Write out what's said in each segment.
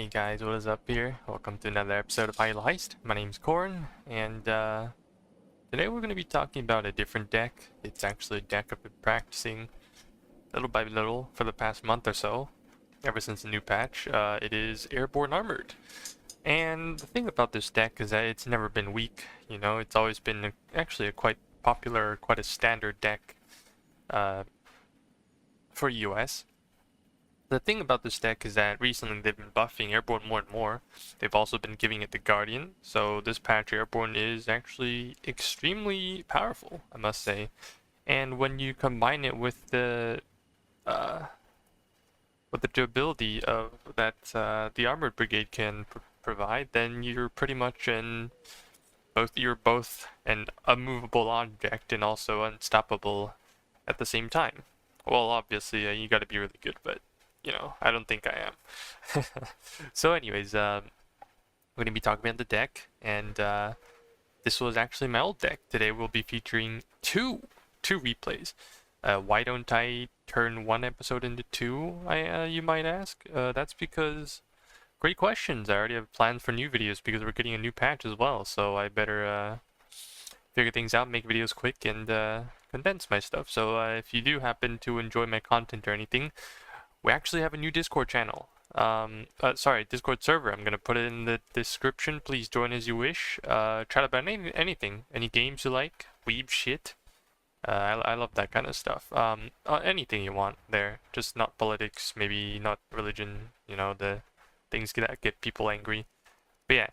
Hey guys, what is up here? Welcome to another episode of High Elo Heist. My name's Corn, and today we're going to be talking about a different deck. It's actually a deck I've been practicing little by little for the past month or so, ever since the new patch. It is Airborne Armored. And the thing about this deck is that it's never been weak, you know, it's always been actually a quite popular, quite a standard deck for US. The thing about this deck is that recently they've been buffing Airborne more and more. They've also been giving it the Guardian, so this patch Airborne is actually extremely powerful, I must say. And when you combine it with the durability of that the Armored Brigade can provide, then you're pretty much you're both an unmovable object and also unstoppable at the same time. Well, obviously you got to be really good, but you know, I don't think I am. So anyways, we're going to be talking about the deck, and this was actually my old deck. Today we'll be featuring two replays. Why don't I turn one episode into two, you might ask? That's because, great questions. I already have plans for new videos because we're getting a new patch as well, so I better figure things out, make videos quick, and condense my stuff. So if you do happen to enjoy my content or anything, we actually have a new Discord channel. Discord server. I'm gonna put it in the description. Please join as you wish. Chat about anything, any games you like, weeb shit. I love that kind of stuff. Anything you want there, just not politics, maybe not religion. You know, the things that get people angry. But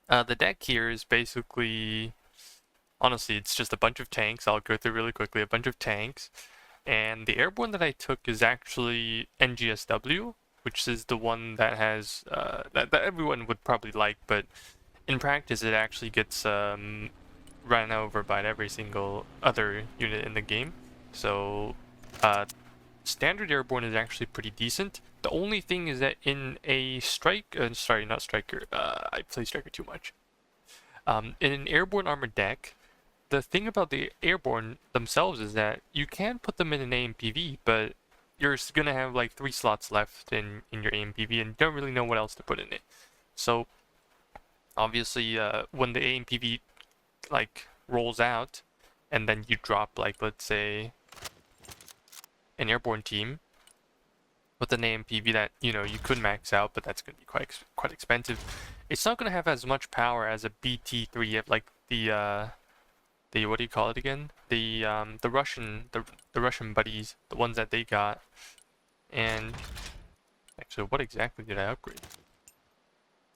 yeah, the deck here is basically, honestly, it's just a bunch of tanks. I'll go through really quickly. A bunch of tanks. And the airborne that I took is actually NGSW, which is the one that has that everyone would probably like, but in practice it actually gets run over by every single other unit in the game. So standard airborne is actually pretty decent. The only thing is that in a not striker, I play striker too much. In an airborne armored deck, the thing about the airborne themselves is that you can put them in an AMPV, but you're gonna have like 3 slots left in your AMPV and don't really know what else to put in it. So obviously when the AMPV like rolls out and then you drop, like, let's say an airborne team with an AMPV that, you know, you could max out, but that's gonna be quite expensive. It's not gonna have as much power as a BT3, like the what do you call it again? The Russian buddies, the ones that they got. And actually, what exactly did I upgrade?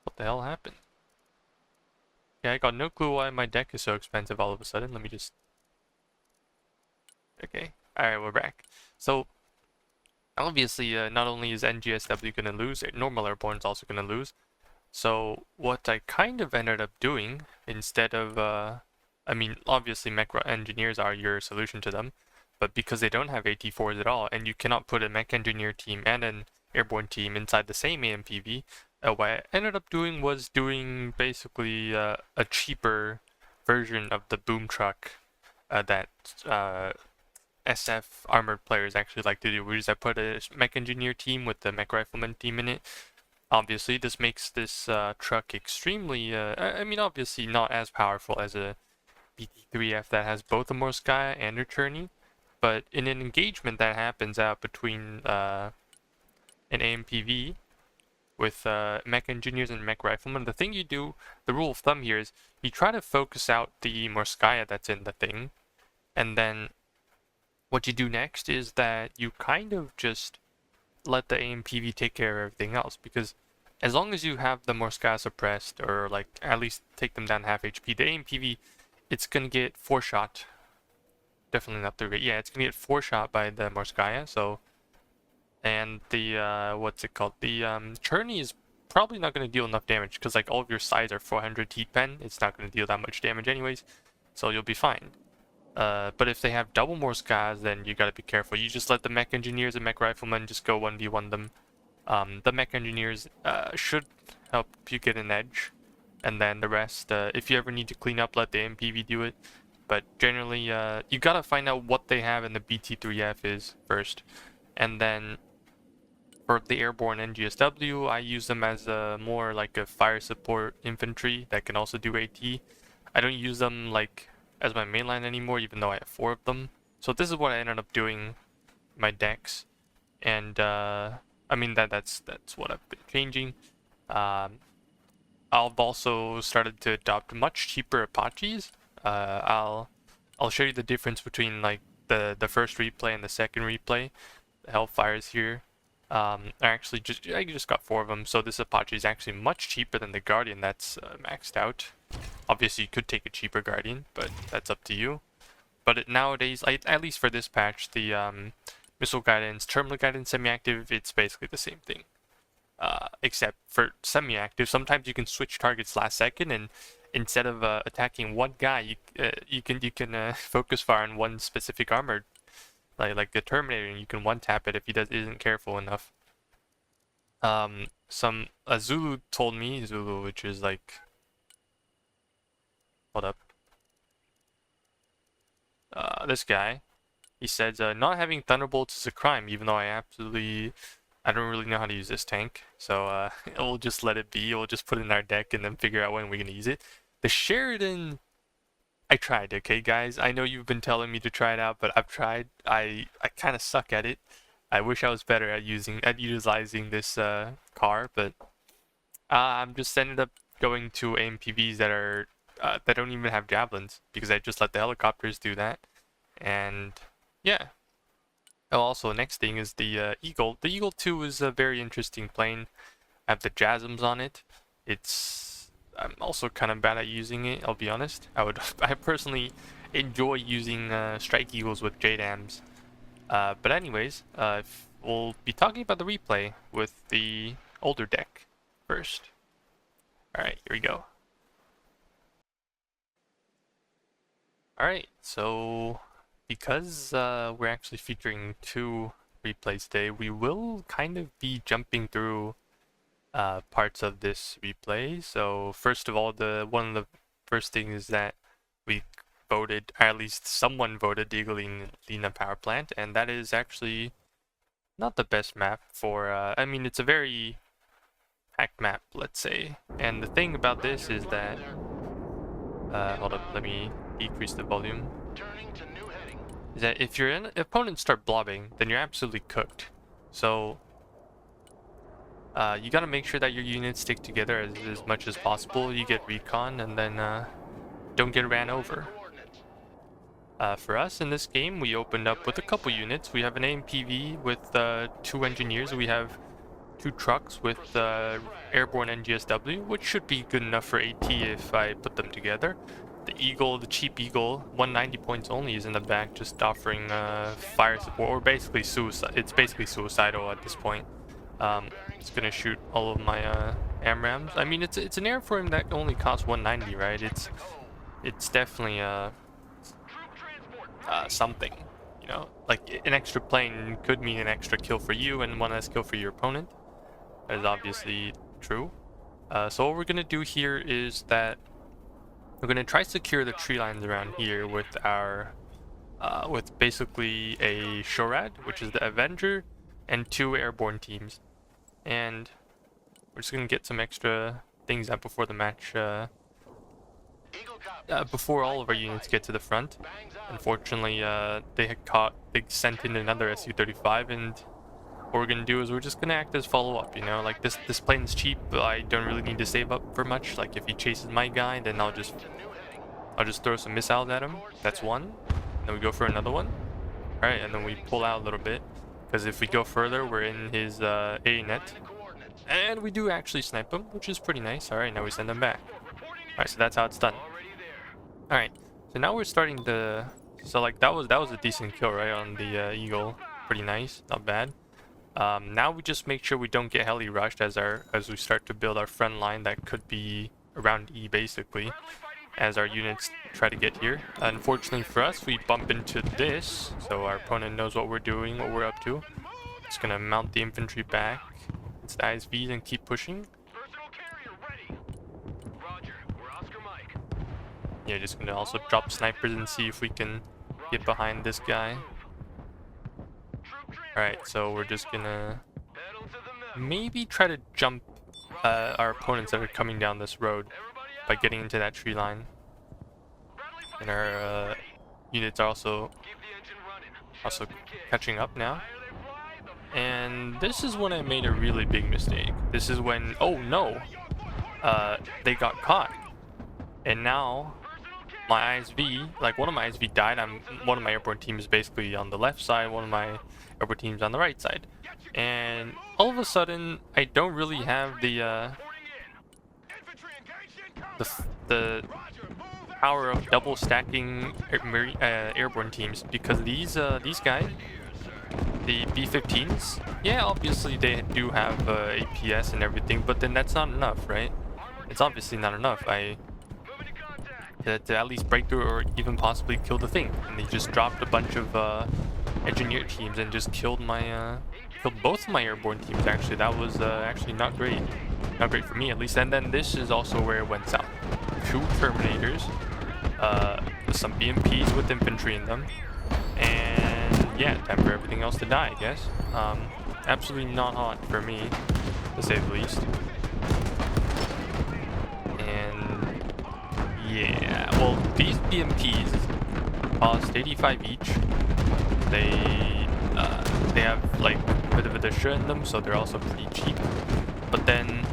What the hell happened? Yeah, I got no clue why my deck is so expensive all of a sudden. Let me just... Okay, alright, we're back. So, obviously, not only is NGSW gonna lose, normal airborne's also gonna lose. So, what I kind of ended up doing, instead of I mean, obviously mech engineers are your solution to them, but because they don't have AT4s at all, and you cannot put a mech engineer team and an airborne team inside the same AMPV, what I ended up doing was doing basically a cheaper version of the boom truck that SF armored players actually like to do, which is I put a mech engineer team with the mech rifleman team in it. Obviously, this makes this truck extremely, I mean, obviously not as powerful as a BT3F that has both a Morskaya and a Cherney, but in an engagement that happens out between an AMPV with mech engineers and mech riflemen, the thing you do, the rule of thumb here is you try to focus out the Morskaya that's in the thing, and then what you do next is that you kind of just let the AMPV take care of everything else, because as long as you have the Morskaya suppressed, or like at least take them down half HP, the AMPV, it's gonna get 4-shot. Definitely not 3, yeah, it's gonna get 4-shot by the Morskaya, so... And the, what's it called? The, Cherney is probably not gonna deal enough damage, because like all of your sides are 400 heat pen, it's not gonna deal that much damage anyways, so you'll be fine. But if they have double Morskayas, then you gotta be careful. You just let the mech engineers and mech riflemen just go 1v1 them. The mech engineers, should help you get an edge. And then the rest, if you ever need to clean up, let the MPV do it. But generally, you gotta find out what they have in the BT3F is first. And then For the airborne NGSW, I use them as more like a fire support infantry that can also do AT. I don't use them like as my mainline anymore, even though I have 4 of them. So this is what I ended up doing my decks, and I mean that's what I've been changing. I've also started to adopt much cheaper Apaches. I'll show you the difference between like the first replay and the second replay. The Hellfires here. I just got 4 of them, so this Apache is actually much cheaper than the Guardian that's maxed out. Obviously, you could take a cheaper Guardian, but that's up to you. But nowadays, at least for this patch, the missile guidance, terminal guidance, semi-active, it's basically the same thing. Except for semi-active, sometimes you can switch targets last second, and instead of attacking one guy, you can focus fire on one specific armored, like the Terminator, and you can one-tap it if he isn't careful enough. Zulu told me, Zulu, which is like, hold up, this guy, he said not having thunderbolts is a crime, even though I don't really know how to use this tank, so we'll just let it be. We'll just put it in our deck and then figure out when we're gonna use it. The Sheridan, I tried, okay guys? I know you've been telling me to try it out, but I've tried. I kind of suck at it. I wish I was better at utilizing this car, but I'm just ended up going to AMPVs that don't even have javelins, because I just let the helicopters do that. And yeah. Oh, also, next thing is the Eagle. The Eagle 2 is a very interesting plane. I have the JASMs on it. I'm also kind of bad at using it, I'll be honest. I personally enjoy using Strike Eagles with JDAMs. But anyways, we'll be talking about the replay with the older deck first. Alright, here we go. Alright, so because we're actually featuring 2 replays today, we will kind of be jumping through parts of this replay. So first of all, one of the first things is that we voted, or at least someone voted, the Iglalina Powerplant, and that is actually not the best map for, I mean, it's a very hacked map, let's say. And the thing about this is that, hold up, let me decrease the volume. Is that if your opponents start blobbing, then you're absolutely cooked. So you gotta make sure that your units stick together as much as possible. You get recon, and then don't get ran over. For us in this game, we opened up with a couple units. We have an AMPV with 2 engineers. We have 2 trucks with airborne NGSW, which should be good enough for AT if I put them together. The Eagle, the cheap Eagle, 190 points only, is in the back, just offering fire support, or basically suicide. It's basically suicidal at this point. It's gonna shoot all of my AMRAMs. I mean, it's an airframe that only costs 190, right? It's definitely something, you know. Like an extra plane could mean an extra kill for you and one less kill for your opponent. That is obviously true. So what we're gonna do here is that we're gonna try to secure the tree lines around here with our with basically a Shorad, which is the Avenger, and 2 airborne teams. And we're just gonna get some extra things out before the match, before all of our units get to the front. Unfortunately, they sent in another Su-35, and what we're gonna do is we're just gonna act as follow-up, you know. Like this plane's cheap, but I don't really need to save up for much. Like if he chases my guy, then I'll just throw some missiles at him. That's one. Then we go for another one. Alright, and then we pull out a little bit, because if we go further, we're in his A net. And we do actually snipe him, which is pretty nice. Alright, now we send him back. Alright, so that's how it's done. Alright, so now we're starting to... So like that was a decent kill, right, on the Eagle. Pretty nice, not bad. Now we just make sure we don't get heli rushed as we start to build our front line that could be around E, basically, as our units try to get here. Unfortunately for us, we bump into this, so our opponent knows what we're doing, what we're up to. Just gonna mount the infantry back. It's the ISVs and keep pushing. Yeah, just gonna also drop snipers and see if we can get behind this guy. Alright, so we're just gonna maybe try to jump our opponents that are coming down this road by getting into that tree line. And our units are also catching up now. And this is when I made a really big mistake. This is when, oh no, they got caught. And now my ISV, like one of my ISV died. One of my airborne teams is basically on the left side, one of my airborne teams on the right side. And all of a sudden, I don't really have the power of double stacking airborne teams, because these guys, the B-15s, yeah, obviously they do have APS and everything, but then that's not enough, right? It's obviously not enough. To at least break through or even possibly kill the thing, and they just dropped a bunch of engineer teams and just killed both of my airborne teams. Actually, that was actually not great for me at least. And then this is also where it went south. 2 Terminators, some BMPs with infantry in them, and yeah, time for everything else to die, I guess. Absolutely not hot for me, to say the least. And yeah, well, these BMPs cost 85 each. They have like a bit of a disher in them, so they're also pretty cheap. But then,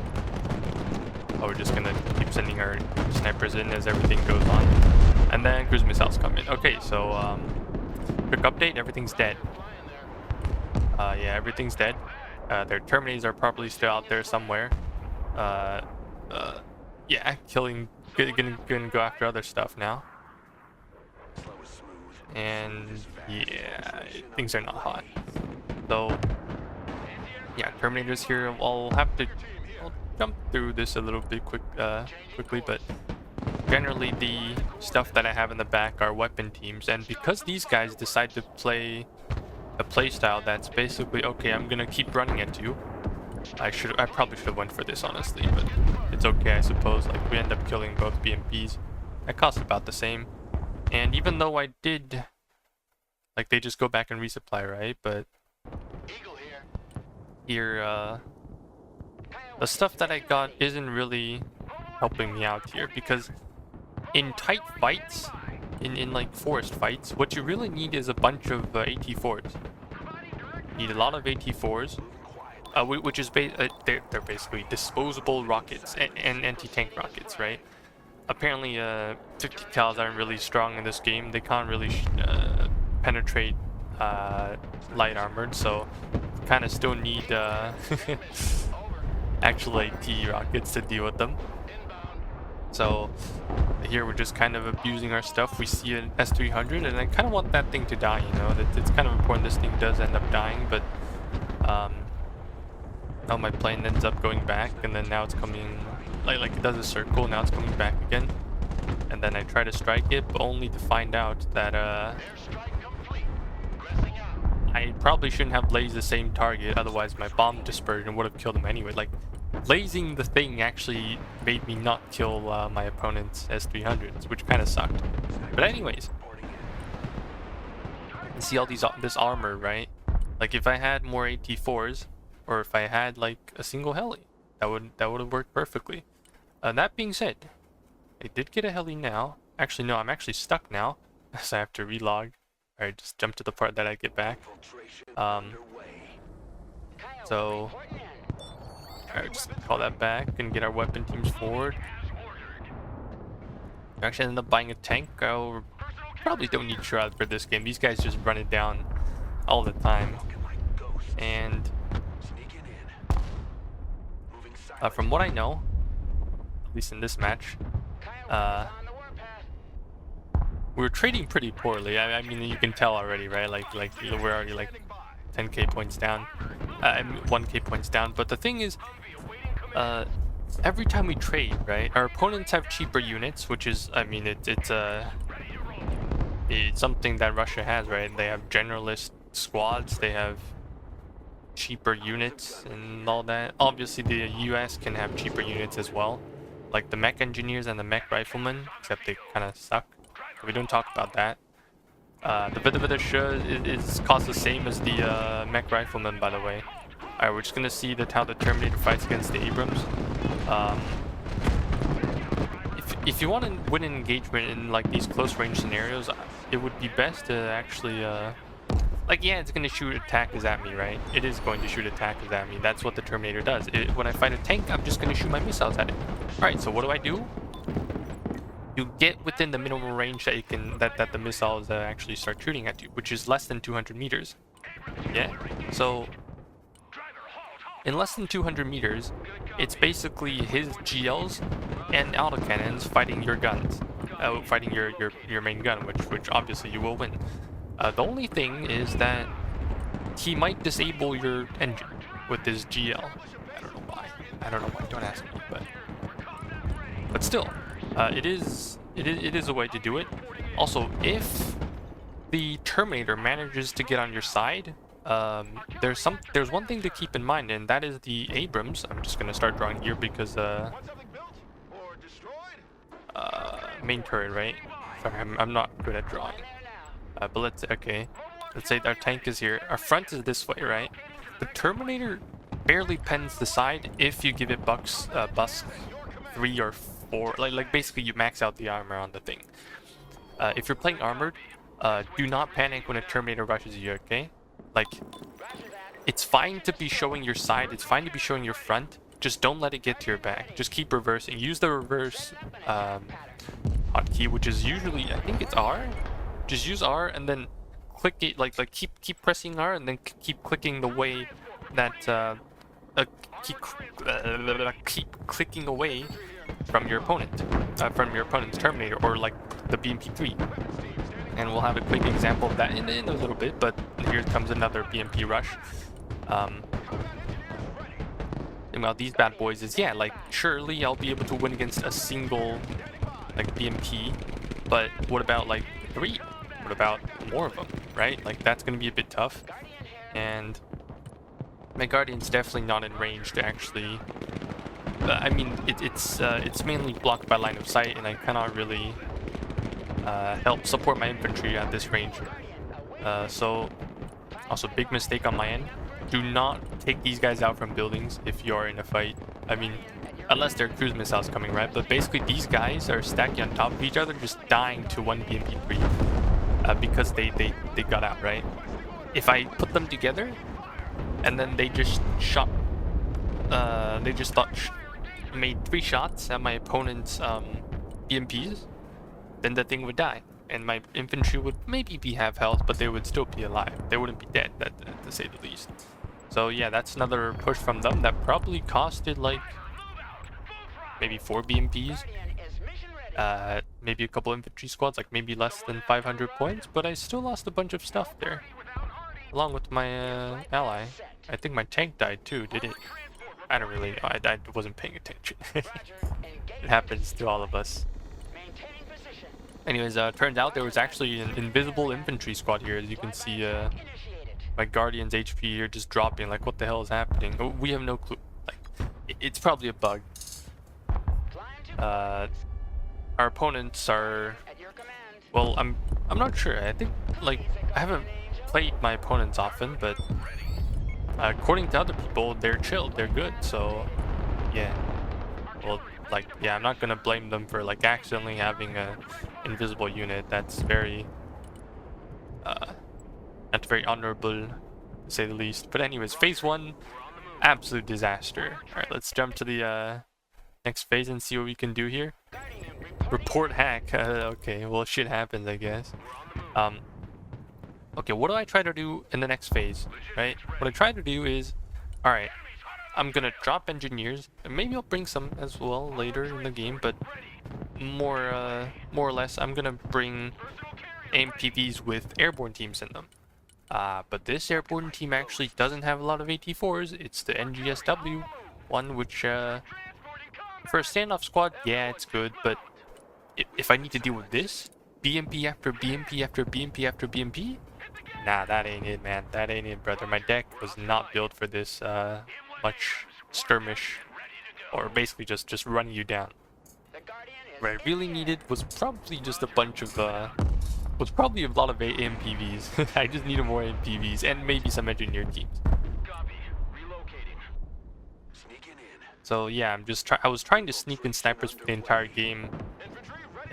we're just gonna keep sending our snipers in as everything goes on, and then cruise missiles come in. Okay, so quick update: everything's dead. Yeah, everything's dead. Their Terminators are probably still out there somewhere. Yeah, gonna go after other stuff now. And yeah, things are not hot. So yeah, Terminators here. I'll jump through this a little bit quickly, but generally the stuff that I have in the back are weapon teams, and because these guys decide to play a playstyle that's basically, okay, I'm gonna keep running at you. I probably should have went for this, honestly, but it's okay, I suppose. Like, we end up killing both BMPs. That costs about the same. And even though I did, like, they just go back and resupply, right? But here, the stuff that I got isn't really helping me out here, because in tight fights, in like forest fights, what you really need is a bunch of AT-4s. You need a lot of AT-4s, which is they're basically disposable rockets and anti-tank rockets, right? Apparently, 50 cals aren't really strong in this game. They can't really penetrate light armored, so kind of still need actual AT rockets to deal with them. So here we're just kind of abusing our stuff. We see an S-300, and I kind of want that thing to die, you know. It's kind of important this thing does end up dying, but oh, my plane ends up going back, and then now it's coming, like it does a circle, now it's coming back again. And then I try to strike it, but only to find out that I probably shouldn't have blazed the same target, otherwise my bomb dispersion would have killed him anyway. Like, blazing the thing actually made me not kill my opponent's S-300s, which kind of sucked. But anyways, you see all this armor, right? Like, if I had more AT-4s, or if I had like a single heli, that would have worked perfectly. That being said, I did get a heli now. Actually, no, I'm actually stuck now, so I have to relog. Alright, just jump to the part that I get back. So alright, just call that back and get our weapon teams forward. I actually ended up buying a tank. I probably don't need Shroud for this game. These guys just run it down all the time. And from what I know, at least in this match, we're trading pretty poorly. I mean, you can tell already, right? Like we're already like 10k points down, 1k points down. But the thing is, every time we trade, right, our opponents have cheaper units, which is, I mean, it's something that Russia has, right? They have generalist squads, they have cheaper units and all that. Obviously, the US can have cheaper units as well, like the mech engineers and the mech riflemen, except they kind of suck. We don't talk about that. The Vidavida is cost the same as the mech rifleman, by the way. Alright, we're just gonna see how the Terminator fights against the Abrams. If you want to win an engagement in like these close range scenarios, it would be best to actually like, yeah, it's gonna shoot attackers at me, right? It is going to shoot attackers at me. That's what the Terminator does. When I fight a tank, I'm just gonna shoot my missiles at it. Alright, so what do? You get within the minimum range that you can that the missiles actually start shooting at you, which is less than 200 meters. Yeah, so in less than 200 meters, it's basically his GLs and autocannons fighting your guns, fighting your main gun, which obviously you will win. The only thing is that he might disable your engine with his GL. I don't know why. Don't ask me, but still, it is a way to do it. Also, if the Terminator manages to get on your side, there's one thing to keep in mind, and that is the Abrams. I'm just gonna start drawing here because main turret, right? Sorry, I'm not good at drawing. But let's say our tank is here. Our front is this way, right? The Terminator barely pens the side if you give it bucks 3 or 4. Like basically you max out the armor on the thing. If you're playing armored, do not panic when a Terminator rushes you, okay? Like, it's fine to be showing your side, it's fine to be showing your front, just don't let it get to your back. Just keep reversing. Use the reverse hotkey, which is usually, I think it's R. Just use R and then click it, like keep pressing R and then keep clicking the way that keep clicking away from your opponent, from your opponent's Terminator, or like the BMP-3. And we'll have a quick example of that in a little bit, but here comes another BMP rush. And while these bad boys is, yeah, like, surely I'll be able to win against a single, like, BMP, but what about, like, 3? What about more of them, right? Like, that's gonna be a bit tough, and my Guardian's definitely not in range to actually... I mean, it's mainly blocked by line of sight, and I cannot really help support my infantry at this range. So, also big mistake on my end. Do not take these guys out from buildings if you are in a fight. I mean, unless they're cruise missiles coming, right? But basically, these guys are stacking on top of each other, just dying to one BMP-3 because they got out, right? If I put them together and then they just shot, made 3 shots at my opponent's BMPs, then the thing would die, and my infantry would maybe be half health, but they would still be alive. They wouldn't be dead, to say the least. So yeah, that's another push from them that probably costed like maybe 4 BMPs, maybe a couple infantry squads, like maybe less than 500 points, but I still lost a bunch of stuff there, along with my ally. I think my tank died too, did it? I don't really know, I wasn't paying attention. It happens to all of us. Anyways, turns out there was actually an invisible infantry squad here. As you can see, my Guardian's HP here just dropping. Like, what the hell is happening? Oh, we have no clue. Like, it's probably a bug. Our opponents are... Well, I'm not sure. I think, like, I haven't played my opponents often, but according to other people, they're chilled. They're good. So, yeah. Well, like, yeah, I'm not gonna blame them for like accidentally having a invisible unit. That's very honorable, to say the least. But anyways, phase 1, absolute disaster. All right, let's jump to the next phase and see what we can do here. Report hack. Okay, well, shit happens, I guess. Okay, what do I try to do in the next phase? Right, what I try to do is, all right, I'm gonna drop engineers, and maybe I'll bring some as well later in the game, but more or less, I'm gonna bring AMPVs with airborne teams in them. But this airborne team actually doesn't have a lot of AT4s. It's the NGSW one, which for a standoff squad, yeah, it's good, but if I need to deal with this, BMP after BMP after BMP after BMP, nah, that ain't it, man. That ain't it, brother. My deck was not built for this much skirmish, or basically just running you down. What I really needed was probably just a bunch of was probably a lot of AMPVs. I just needed more AMPVs and maybe some engineer teams. So yeah, I was trying to sneak in snipers for the entire game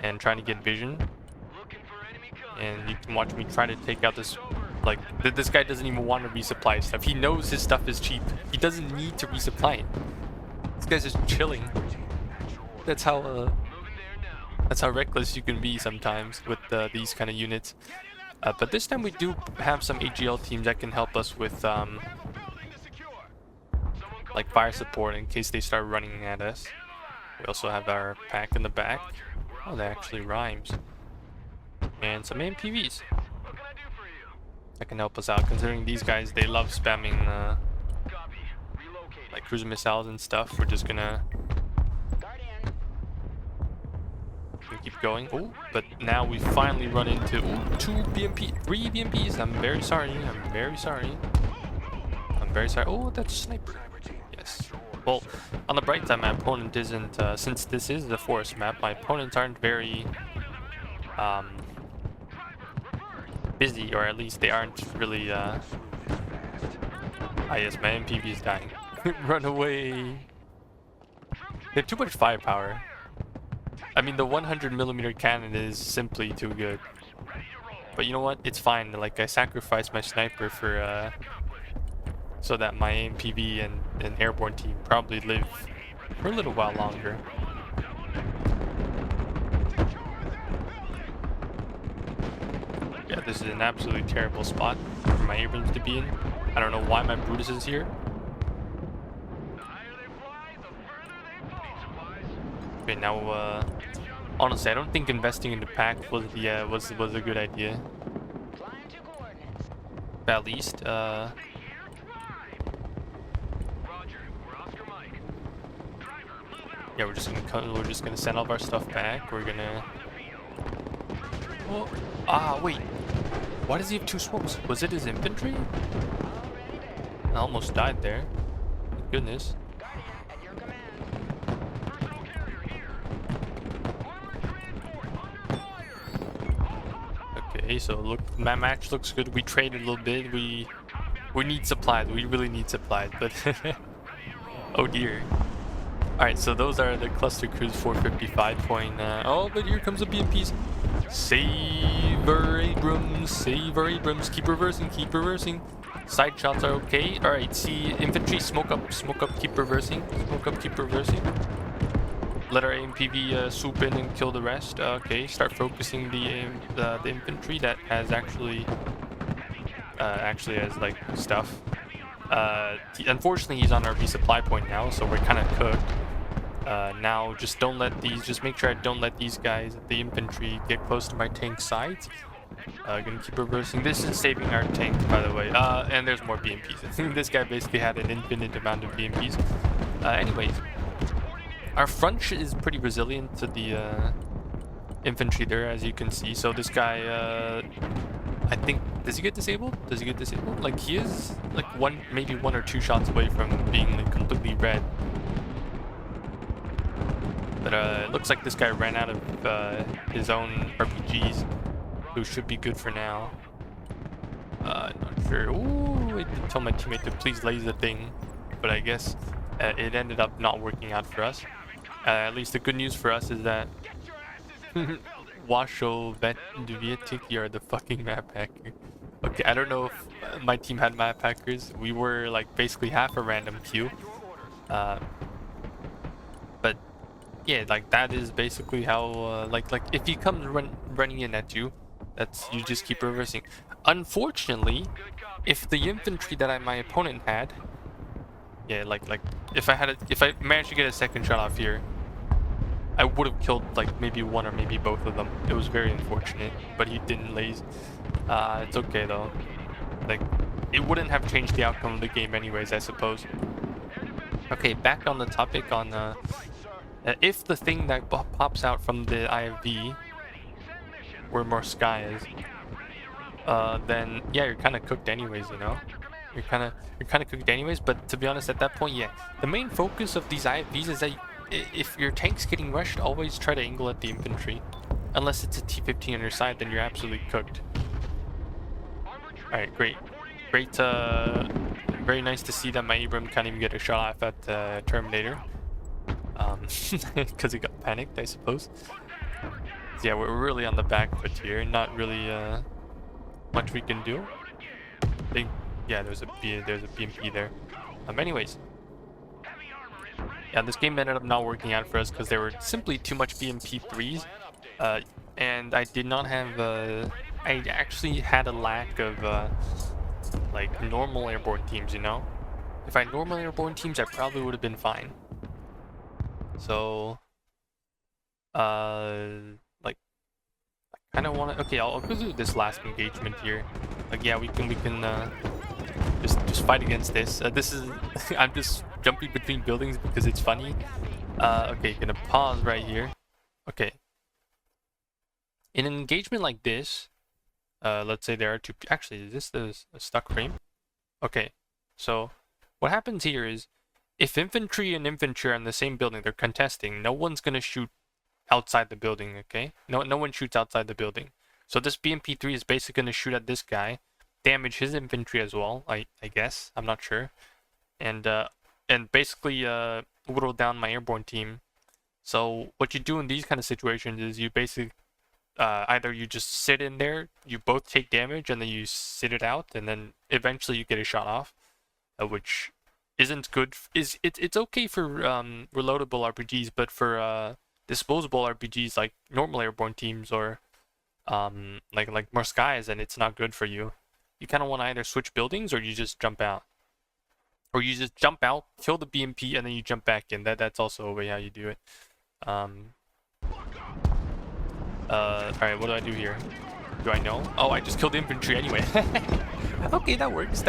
and trying to get vision. And you can watch me try to take out this, like, this guy doesn't even want to resupply stuff. He knows his stuff is cheap. He doesn't need to resupply it. This guy's just chilling. That's how reckless you can be sometimes with these kind of units. But this time we do have some AGL teams that can help us with like fire support in case they start running at us. We also have our pack in the back. Oh, that actually rhymes. And some MPVs that can help us out, considering these guys, they love spamming like cruise missiles and stuff. We're just gonna keep going. Oh, but now we finally run into 3 BMPs. I'm very sorry. Oh, that's a sniper. Yes. Well, on the bright side, my opponent isn't, since this is the forest map, my opponents aren't very busy, or at least they aren't really, ah yes, my MPV is dying. Run away. They have too much firepower. I mean, the 100mm cannon is simply too good. But you know what? It's fine. Like, I sacrificed my sniper for, so that my MPV and airborne team probably live for a little while longer. Yeah, this is an absolutely terrible spot for my Abrams to be in. I don't know why my Brutus is here. Okay, now, honestly, I don't think investing in the pack was a good idea. But at least, yeah, we're just gonna send all of our stuff back. We're gonna. Oh, wait. Why does he have 2 smokes? Was it his infantry? I almost died there. Thank goodness. Okay, so look, my match looks good. We traded a little bit. We need supplies. We really need supplies, but oh dear. Alright, so those are the cluster cruise 455 point. Oh, but here comes the BMPs. Savor Abrams, keep reversing. Side shots are okay. Alright, see infantry, smoke up, keep reversing. Let our AMPV swoop in and kill the rest. Okay, start focusing the infantry that has actually has like stuff. Unfortunately, he's on our resupply point now, so we're kind of cooked. Now just make sure I don't let these guys, the infantry, get close to my tank sides. Gonna keep reversing. This is saving our tank, by the way. And there's more BMPs. I think this guy basically had an infinite amount of BMPs. Anyways, our front is pretty resilient to the infantry there, as you can see. So this guy, I think, does he get disabled? Like, he is like maybe one or two shots away from being like completely red. But it looks like this guy ran out of his own RPGs, who should be good for now. Not sure. Ooh, I did tell my teammate to please laser the thing, but I guess it ended up not working out for us. At least the good news for us is that Washo Vet Duvietik, you are the fucking map hacker. Okay, I don't know if my team had map hackers. We were like basically half a random queue. But yeah, like that is basically how like if he comes running in at you, you just keep reversing. Unfortunately, if the infantry that my opponent had, yeah, like if I managed to get a second shot off here, I would have killed like maybe one or maybe both of them. It was very unfortunate, but he didn't laze. It's okay though. Like, it wouldn't have changed the outcome of the game anyways, I suppose. Okay, back on the topic on if the thing that pops out from the IFV, where more sky is, then yeah, you're kind of cooked anyways, you know. You're kind of cooked anyways. But to be honest, at that point, yeah, the main focus of these IFVs is that if your tank's getting rushed, always try to angle at the infantry. Unless it's a T-15 on your side, then you're absolutely cooked. Alright, great. Very nice to see that my Abram can't even get a shot off at Terminator. because he got panicked, I suppose. Yeah, we're really on the back foot here. Not really much we can do. I think, yeah, there's a BMP there. Anyways, yeah, this game ended up not working out for us because there were simply too much BMP3s, and I did not have. I actually had a lack of like normal airborne teams. You know, if I had normal airborne teams, I probably would have been fine. So, like, I kind of want to. Okay, I'll go through this last engagement here. Like, yeah, we can just fight against this. This is I'm just jumping between buildings because it's funny. Okay, gonna pause right here. Okay. In an engagement like this, let's say there are two. Actually, is this a stuck frame? Okay. So what happens here is, if infantry and infantry are in the same building, they're contesting. No one's gonna shoot outside the building. Okay. No one shoots outside the building. So this BMP3 is basically gonna shoot at this guy, damage his infantry as well. I guess, I'm not sure, and basically whittle down my airborne team. So what you do in these kind of situations is you basically either you just sit in there, you both take damage, and then you sit it out, and then eventually you get a shot off, which isn't good. It's okay for reloadable RPGs, but for disposable RPGs like normal airborne teams or like more skies, and it's not good for you. You kind of want to either switch buildings or you just jump out. Or you just jump out, kill the BMP, and then you jump back in. That's also a way how you do it. Alright, what do I do here? Do I know? Oh, I just killed the infantry anyway. Okay, that works,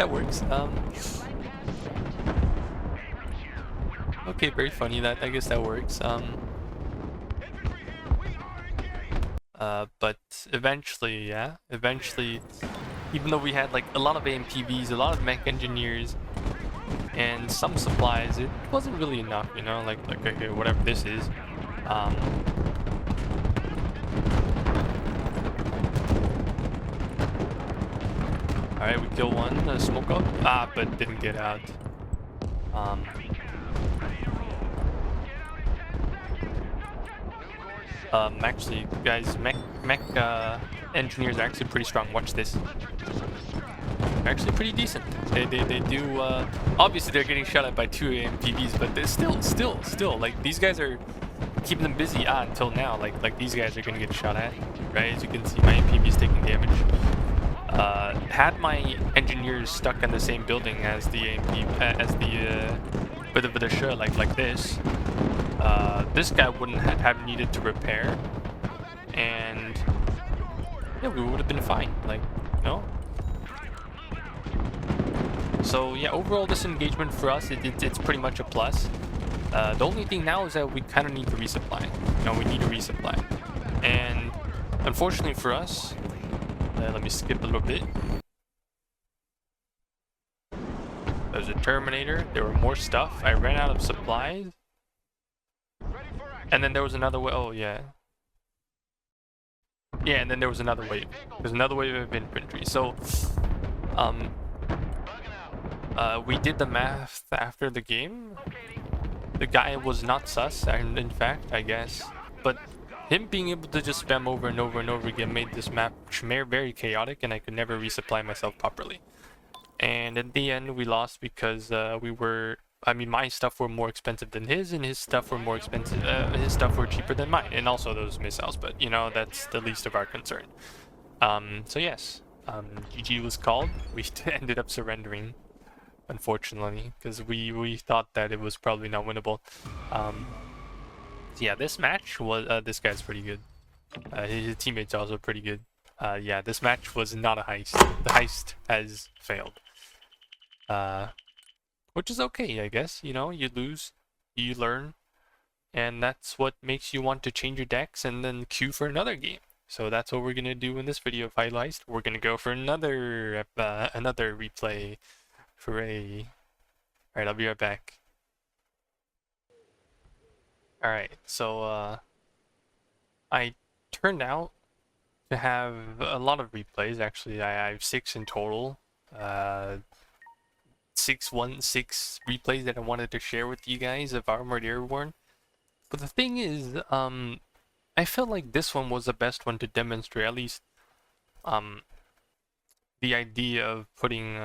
okay, very funny. I guess that works. But eventually, yeah, even though we had like a lot of AMPVs, a lot of mech engineers, and some supplies, it wasn't really enough, you know, like okay, whatever this is. Alright, we kill one, smoke up, but didn't get out. Actually, guys, mech engineers are actually pretty strong. Watch this. They're actually pretty decent. They do. Obviously, they're getting shot at by 2 AMPVs, but they're still like these guys are keeping them busy until now. Like these guys are gonna get shot at, right? As you can see, my AMPV's taking damage. Had my engineers stuck in the same building as the AMP, with a shell like this, this guy wouldn't have needed to repair, and yeah, we would have been fine. Like, you know. So yeah, overall this engagement for us, it's pretty much a plus. The only thing now is that we kind of need to resupply. You know, we need to resupply, and unfortunately for us, let me skip a little bit. There's a Terminator. There were more stuff. I ran out of supplies. And then there was another way. Oh, yeah. Yeah, and then there was another wave. There's another wave of infantry. So, we did the math after the game. The guy was not sus, and in fact, I guess. But him being able to just spam over and over and over again made this map very chaotic, and I could never resupply myself properly. And in the end, we lost because my stuff were more expensive than his, and his stuff were more expensive. His stuff were cheaper than mine, and also those missiles. But you know, that's the least of our concern. So yes, GG was called. We ended up surrendering, unfortunately, because we thought that it was probably not winnable. So yeah, this match was. This guy's pretty good. His teammates are also pretty good. Yeah, this match was not a heist. The heist has failed. Which is okay, I guess. You know, you lose, you learn, and that's what makes you want to change your decks and then queue for another game. So that's what we're gonna do in this video of High Elo Heist. We're gonna go for another replay. Hooray! All right, I'll be right back. All right, so I turned out to have a lot of replays. Actually, I have 6 in total. 6 replays that I wanted to share with you guys of Armored Airborne. But the thing is, I felt like this one was the best one to demonstrate, at least, the idea of putting,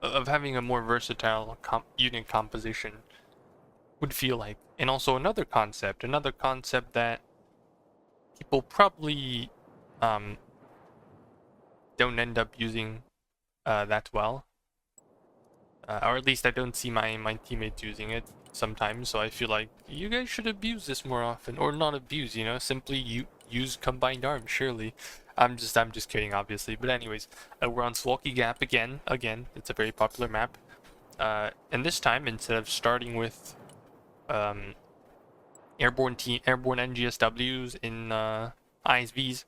of having a more versatile unit composition would feel like. And also another concept that people probably, don't end up using, that well. Or at least I don't see my teammates using it sometimes, so I feel like you guys should abuse this more often, or not abuse, you know, simply use combined arms, surely. I'm just kidding, obviously, but anyways, we're on Suwalki Gap again, it's a very popular map, and this time, instead of starting with, airborne NGSWs in, ISVs,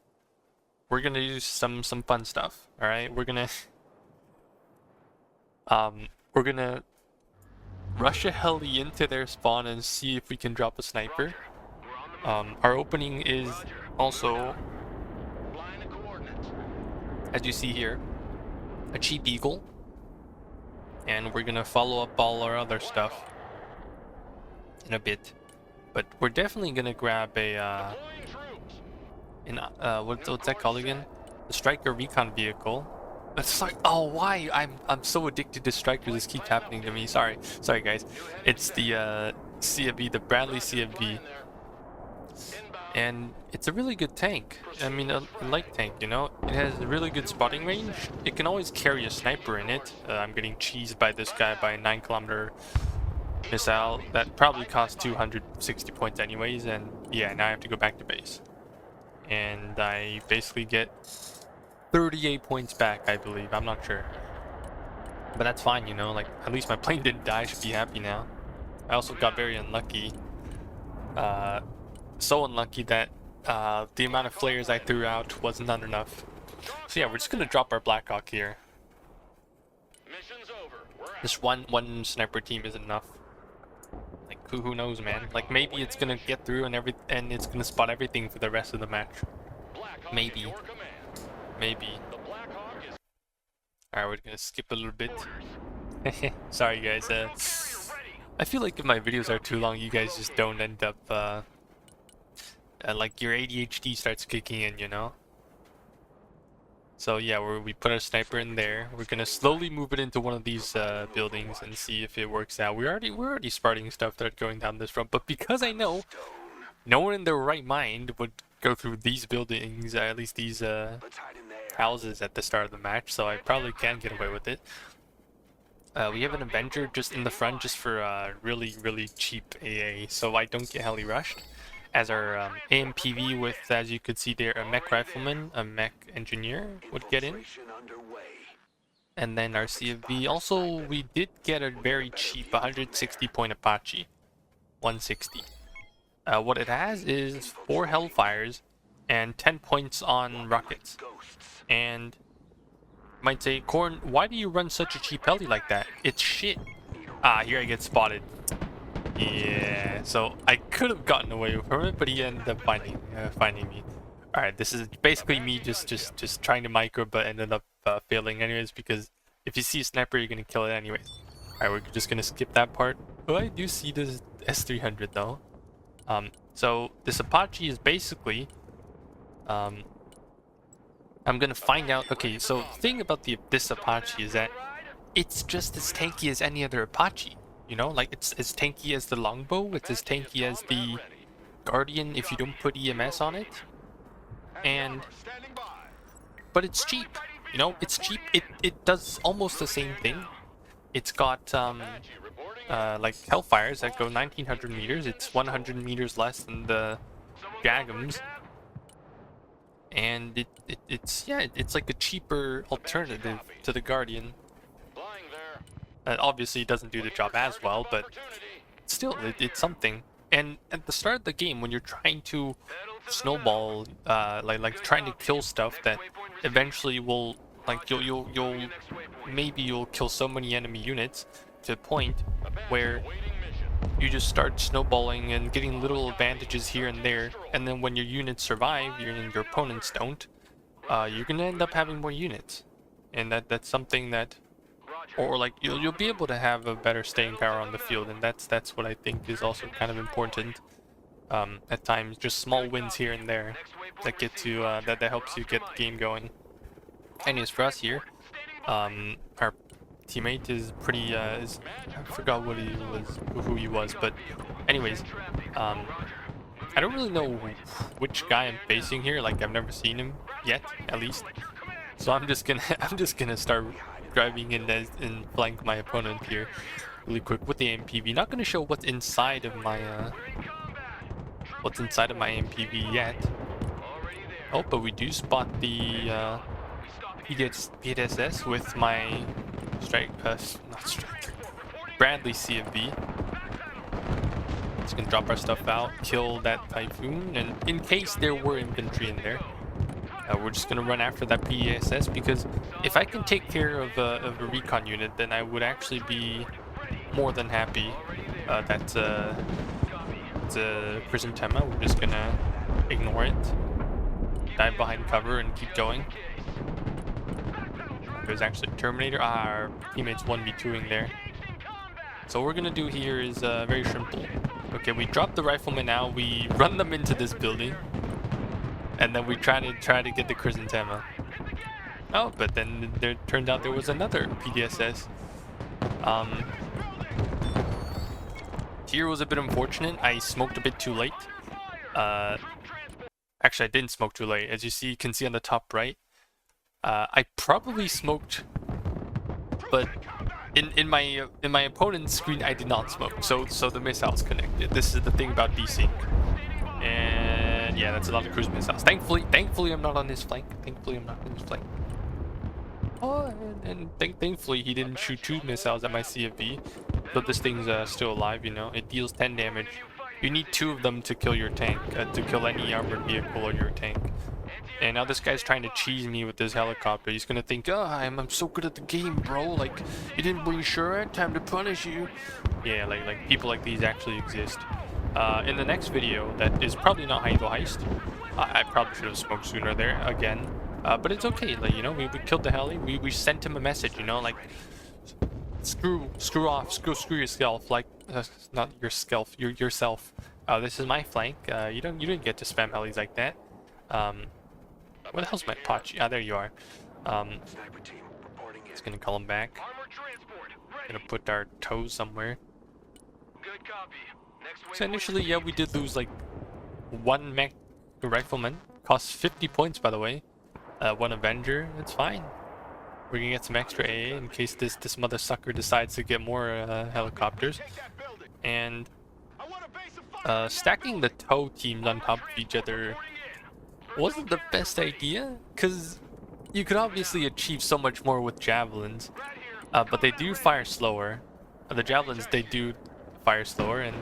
we're gonna do some fun stuff, alright? We're gonna rush a heli into their spawn and see if we can drop a sniper. Our opening is also, as you see here, a cheap Eagle, and we're gonna follow up all our other stuff in a bit. But we're definitely gonna grab a what's that called again? The Striker recon vehicle. It's like, oh, why? I'm so addicted to Strikers. This keeps happening to me. Sorry guys. It's the CFV, the Bradley CFV, and it's a really good tank. I mean, a light tank. You know, it has a really good spotting range. It can always carry a sniper in it. I'm getting cheesed by this guy by a 9-kilometer missile that probably cost 260 points anyways. And yeah, now I have to go back to base, and I basically get 38 points back, I believe. I'm not sure. But that's fine, you know, like, at least my plane didn't die. I should be happy now. I also got very unlucky. So unlucky that the amount of flares I threw out was not enough. So yeah, we're just gonna drop our Blackhawk here. This one sniper team is enough. Like, who knows, man? Like, maybe it's gonna get through and it's gonna spot everything for the rest of the match. Maybe. Alright, we're gonna skip a little bit. Sorry guys, I feel like if my videos are too long, you guys just don't end up, like your ADHD starts kicking in, you know? So yeah, we put our sniper in there. We're gonna slowly move it into one of these buildings and see if it works out. We're already spotting stuff that's going down this front, but because I know no one in their right mind would go through these buildings, at least these houses at the start of the match, so I probably can get away with it. We have an Avenger just in the front just for really cheap AA, so I don't get heli rushed. As our AMPV with, as you could see there, a mech rifleman, a mech engineer would get in. And then our CFV, also we did get a very cheap 160 point Apache. 160. What it has is 4 Hellfires and 10 points on rockets. And you might say, Corn, why do you run such a cheap heli like that? It's shit. Ah, here I get spotted. Yeah, so I could have gotten away from it, but he ended up finding me. Alright, this is basically me just trying to micro, but ended up failing anyways, because if you see a sniper, you're gonna kill it anyways. Alright, we're just gonna skip that part. Oh, I do see this S300 though. So this Apache is basically, I'm gonna find out. Okay, so the thing about this Apache is that it's just as tanky as any other Apache. You know, like it's as tanky as the Longbow. It's as tanky as the Guardian if you don't put EMS on it. But it's cheap. You know, it's cheap. It does almost the same thing. It's got like Hellfires that go 1900 meters. It's 100 meters less than the Jagums, and it's like a cheaper alternative to the Guardian. Obviously, it doesn't do the job as well, but still, it's something. And at the start of the game, when you're trying to snowball, like trying to kill stuff that eventually will, like you'll kill so many enemy units to a point where you just start snowballing and getting little advantages here and there, and then when your units survive, your opponents don't, you're gonna end up having more units, and that's something that, or like you'll be able to have a better staying power on the field, and that's what I think is also kind of important. at times. Just small wins here and there that get to that helps you get the game going. Anyways, for us here, our teammate is pretty I forgot what he was, who he was, but anyways, I don't really know which guy I'm facing here. Like, I've never seen him yet, at least. So I'm just gonna start driving in and flank my opponent here really quick with the MPV. Not gonna show what's inside of my MPV yet. Oh, but we do spot the PDSS with my Bradley CFV. Just gonna drop our stuff out, kill that Typhoon, and in case there were infantry in there, we're just gonna run after that PDSS, because if I can take care of a recon unit, then I would actually be more than happy. That's a Chrysanthema. We're just gonna ignore it, dive behind cover, and keep going. There's actually a Terminator. Our teammates 1v2ing there. So what we're gonna do here is very simple. Okay, we drop the riflemen now. We run them into this building, and then we try to get the Chrysanthema. Oh, but then there turned out there was another PDSS. Here was a bit unfortunate. I smoked a bit too late. Actually, I didn't smoke too late. As you can see on the top right. I probably smoked, but in my opponent's screen I did not smoke. So the missiles connected. This is the thing about desync. And yeah, that's a lot of cruise missiles. Thankfully I'm not on his flank. Oh, and thankfully he didn't shoot 2 missiles at my CFV. So this thing's still alive, you know. It deals 10 damage. You need 2 of them to kill your tank, to kill any armored vehicle or your tank. And now this guy's trying to cheese me with this helicopter. He's gonna think, oh, I'm so good at the game, bro. Like, you didn't bring Shurat, time to punish you. Yeah, like people like these actually exist. In the next video, that is probably not High Elo Heist. I probably should have smoked sooner there again. But it's okay, like, you know, we killed the heli. We sent him a message, you know, like, screw yourself, like, not your self, yourself. This is my flank. You didn't get to spam helis like that. Where the hell's my Apache? Ah, there you are. Just gonna call him back. Gonna put our toes somewhere. So initially, yeah, we did lose like 1 mech rifleman. Cost 50 points, by the way. 1 Avenger. It's fine. We're gonna get some extra AA in case this mother sucker decides to get more helicopters. And stacking the tow teams on top of each other wasn't the best idea, because you could obviously achieve so much more with javelins, but they do fire slower. The javelins, they do fire slower, and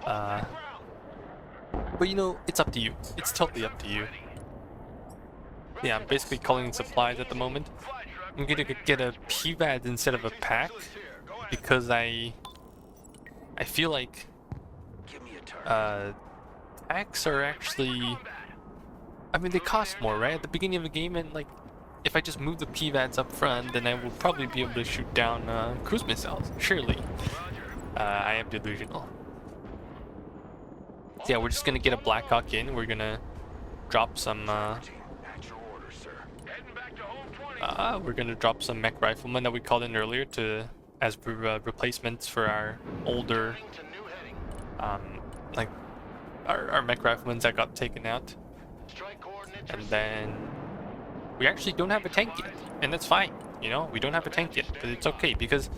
but you know, it's up to you. It's totally up to you. Yeah, I'm basically calling supplies at the moment. I'm gonna get a PVAD instead of a pack, because I feel like packs are actually, I mean, they cost more, right? At the beginning of the game, and like, if I just move the PVADs up front, then I will probably be able to shoot down cruise missiles. Surely. I am delusional. So yeah, we're just gonna get a Blackhawk in. We're gonna drop some mech riflemen that we called in earlier as replacements for our older like our mech riflemen that got taken out. And then we actually don't have a tank yet, and that's fine. You know, we don't have a tank yet, but it's okay, because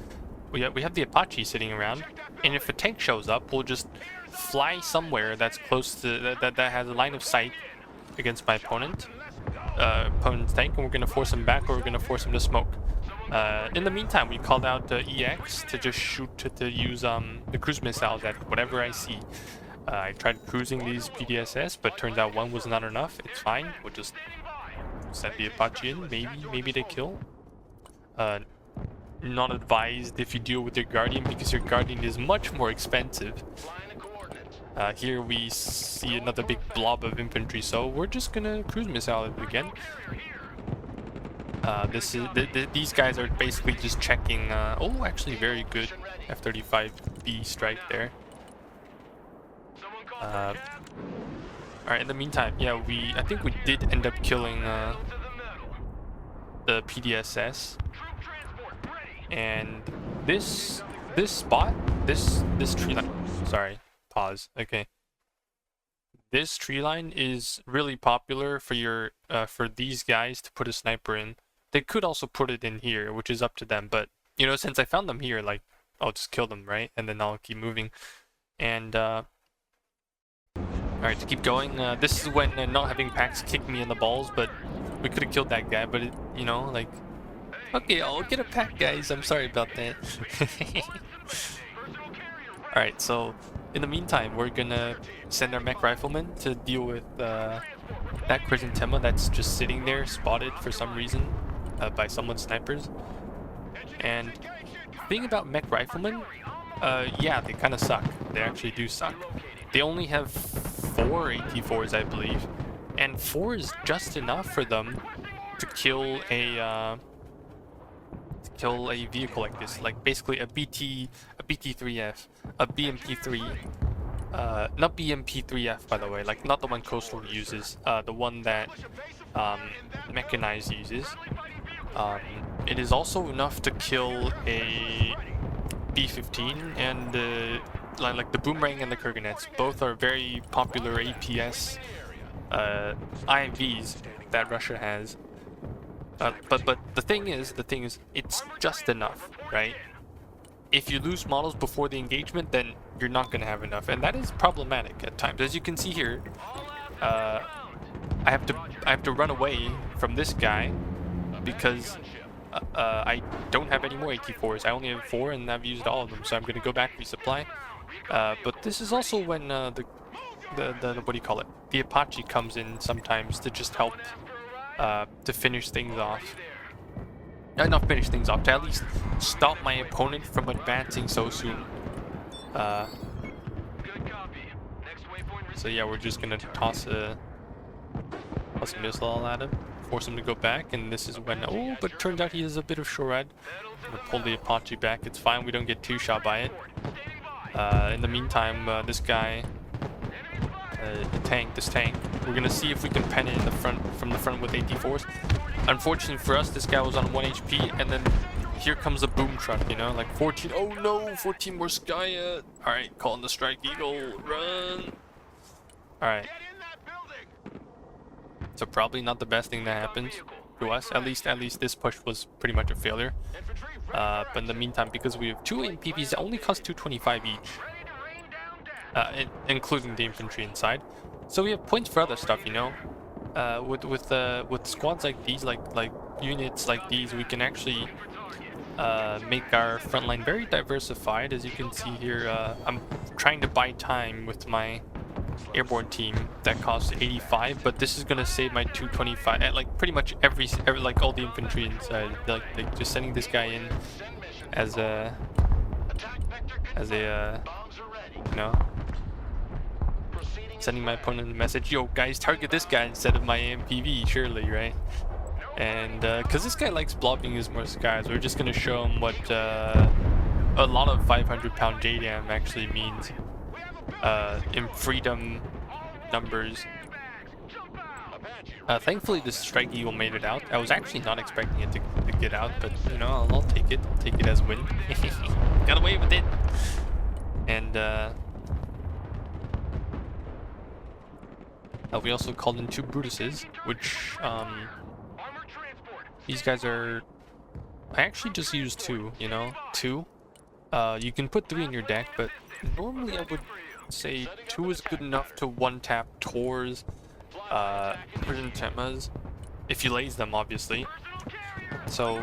we have the Apache sitting around, and if a tank shows up, we'll just fly somewhere that's close to that has a line of sight against my opponent's tank, and we're gonna force him back, or we're gonna force him to smoke. In the meantime, we called out EX to just shoot to use the cruise missiles at whatever I see. I tried cruising these PDSS, but turned out 1 was not enough. It's fine. We'll just set the Apache in. Maybe they kill. Not advised if you deal with your Guardian, because your Guardian is much more expensive. Here we see another big blob of infantry, so we're just gonna cruise missile it again. These guys are basically just checking. Oh, actually, very good F-35B strike there. Alright, in the meantime, yeah, I think we did end up killing the PDSS. And this spot, this tree line, sorry, pause, okay. This tree line is really popular for your for these guys to put a sniper in. They could also put it in here, which is up to them, but you know, since I found them here, like, I'll just kill them, right? And then I'll keep moving. And alright, to keep going, this is when not having packs kicked me in the balls, but we could have killed that guy, but it, you know, like, okay, I'll get a pack, guys, I'm sorry about that. Alright, so in the meantime, we're gonna send our mech rifleman to deal with that chrysanthemum that's just sitting there, spotted for some reason by someone's snipers. And the thing about mech riflemen, yeah, they kind of suck. They actually do suck. They only have 4 AT4s, I believe, and 4 is just enough for them to kill a vehicle like this, like basically a BT3F, a BMP3, not BMP3F by the way, like not the one Coastal uses, the one that Mechanized uses. It is also enough to kill a B-15 and like the Boomerang and the Kurganets. Both are very popular APS IMVs that Russia has. But the thing is, it's just enough, right? If you lose models before the engagement, then you're not going to have enough, and that is problematic at times. As you can see here, I have to run away from this guy because I don't have any more AT4s. I only have 4, and I've used all of them, so I'm going to go back resupply. But this is also when the what do you call it? The Apache comes in sometimes to just help to finish things off. Not finish things off, to at least stop my opponent from advancing so soon. So yeah, we're just gonna toss a missile at him, force him to go back, and this is when, oh, but it turns out he has a bit of shorad. I'm gonna pull the Apache back, it's fine, we don't get 2-shot by it. In the meantime, this guy, this tank, we're gonna see if we can pen it in the front, from the front with AT4s. Unfortunately for us, this guy was on 1 HP, and then here comes a boom truck, you know, like 14, oh no, 14 more Skya. Alright, calling the Strike Eagle, run. Alright. So probably not the best thing that happens to us. At least this push was pretty much a failure. But in the meantime, because we have 2 MPVs that only cost 225 each, including the infantry inside, so we have points for other stuff, you know. With squads like these, like units like these, we can actually make our front line very diversified. As you can see here, I'm trying to buy time with my airborne team that costs 85, but this is gonna save my 225 at like pretty much every like all the infantry inside. Like just sending this guy in as a you know, sending my opponent a message, yo guys, target this guy instead of my AMPV, surely, right? And because this guy likes blobbing his more skies, we're just gonna show him what a lot of 500-pound JDAM actually means in freedom numbers. Thankfully this Strike Eagle made it out. I was actually not expecting it to get out, but you know, I'll take it. I'll take it as a win. Got away with it. And we also called in 2 Brutuses, which these guys are, I actually just used 2, you know, 2. You can put 3 in your deck, but normally I would say 2 is good enough to one-tap Tors, Chrysanthemas, if you laze them, obviously. So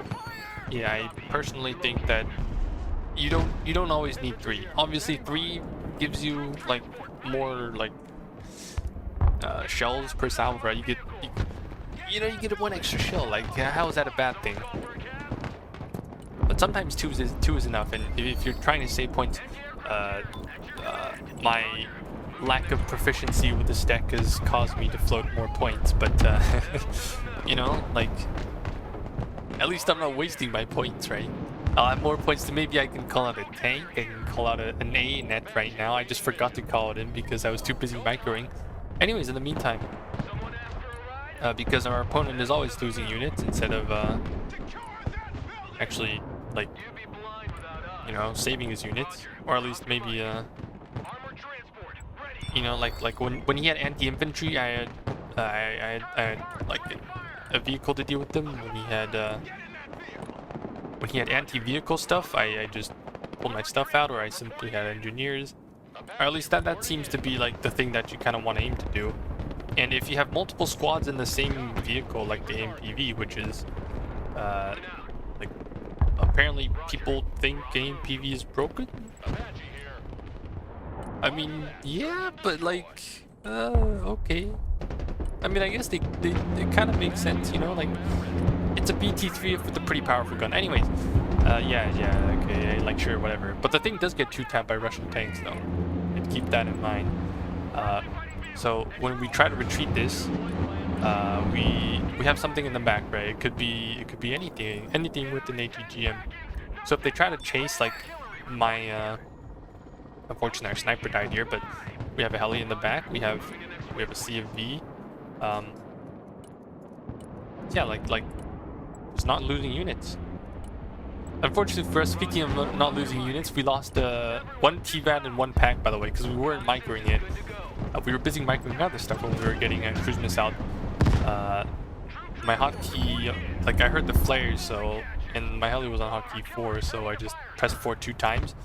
yeah, I personally think that you don't always need 3. Obviously 3 gives you like more like shells per salve, right? You get 1 extra shell. Like, how is that a bad thing? But sometimes 2 is enough, and if you're trying to save points, my lack of proficiency with this deck has caused me to float more points, but you know, like, at least I'm not wasting my points, right? I'll have more points than maybe I can call out a tank. I can call out an A net right now. I just forgot to call it in because I was too busy microing. Anyways, in the meantime, because our opponent is always losing units instead of actually, like, you know, saving his units, or at least maybe you know, like when he had anti-infantry, I had like a vehicle to deal with them. When he had anti-vehicle stuff, I just pulled my stuff out, or I simply had engineers, or at least that seems to be like the thing that you kind of want to aim to do. And if you have multiple squads in the same vehicle, like the AMPV, which is like, apparently people think AMPV is broken. I mean, yeah, but like, okay. I mean, I guess it kind of makes sense, you know, like, it's a BT3 with a pretty powerful gun. Anyways, yeah, okay, like, sure, whatever. But the thing does get 2-tapped by Russian tanks, though. And keep that in mind. So when we try to retreat this, we have something in the back, right? It could be anything with an ATGM. So if they try to chase, like, my unfortunately our sniper died here, but we have a heli in the back. We have a CFV. Yeah, like just not losing units. Unfortunately for us, speaking of not losing units, we lost one TVAD and one pack, by the way, because we weren't microing it. We were busy microing other stuff when we were getting a cruise missile. My hotkey, like, I heard the flares, so, and my heli was on hotkey 4, so I just pressed 4 2 times.